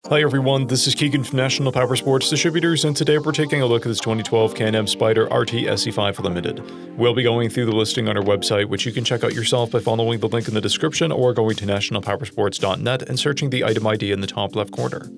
Hi everyone, this is Keegan from National Powersports Distributors, and today we're taking a look at this 2012 Can-Am SPYDER RT SE5 Limited. We'll be going through the listing on our website, which you can check out yourself by following the link in the description or going to nationalpowersports.net and searching the item ID in the top left corner.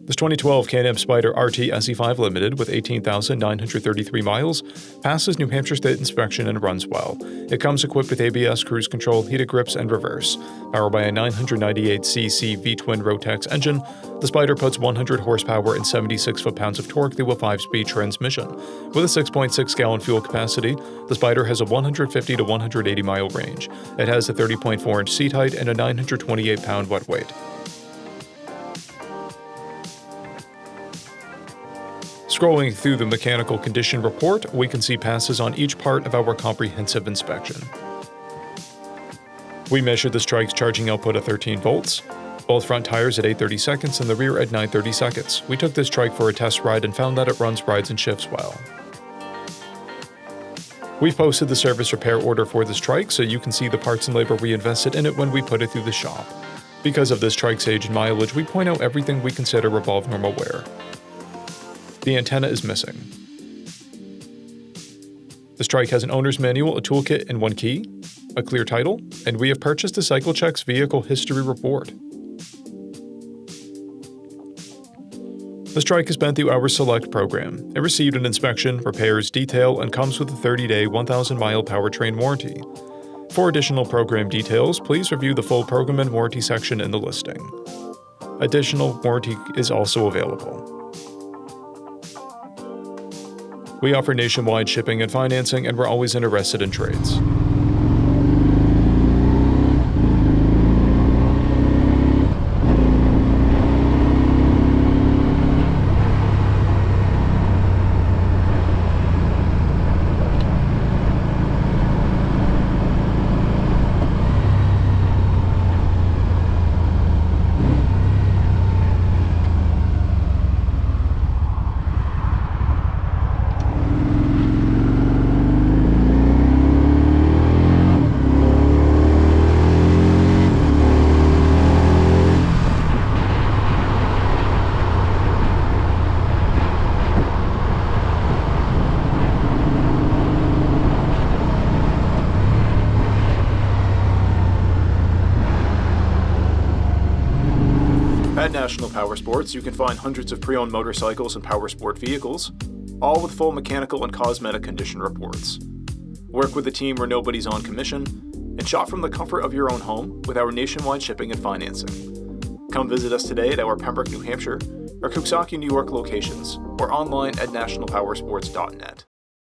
This 2012 Can-Am SPYDER RT SE5 Limited with 18,933 miles passes New Hampshire State inspection and runs well. It comes equipped with ABS, cruise control, heated grips, and reverse. Powered by a 998cc V-twin Rotax engine, the SPYDER puts 100 horsepower and 76 foot-pounds of torque through a 5-speed transmission. With a 6.6-gallon fuel capacity, the SPYDER has a 150 to 180-mile range. It has a 30.4-inch seat height and a 928-pound wet weight. Scrolling through the mechanical condition report, we can see passes on each part of our comprehensive inspection. We measured the Trike's charging output at 13 volts, both front tires at 8/30 seconds and the rear at 9/30 seconds. We took this Trike for a test ride and found that it runs, rides, and shifts well. We've posted the service repair order for this Trike so you can see the parts and labor we invested in it when we put it through the shop. Because of this Trike's age and mileage, we point out everything we consider above normal wear. The antenna is missing. This Trike has an owner's manual, a toolkit, and one key, a clear title, and we have purchased a CycleCheck's vehicle history report. This Trike has been through our Select program. It received an inspection, repairs, detail, and comes with a 30-day, 1,000-mile powertrain warranty. For additional program details, please review the full program and warranty section in the listing. Additional warranty is also available. We offer nationwide shipping and financing, and we're always interested in trades. At National Powersports, you can find hundreds of pre-owned motorcycles and powersport vehicles, all with full mechanical and cosmetic condition reports. Work with a team where nobody's on commission, and shop from the comfort of your own home with our nationwide shipping and financing. Come visit us today at our Pembroke, New Hampshire, or Coxsackie, New York locations, or online at nationalpowersports.net.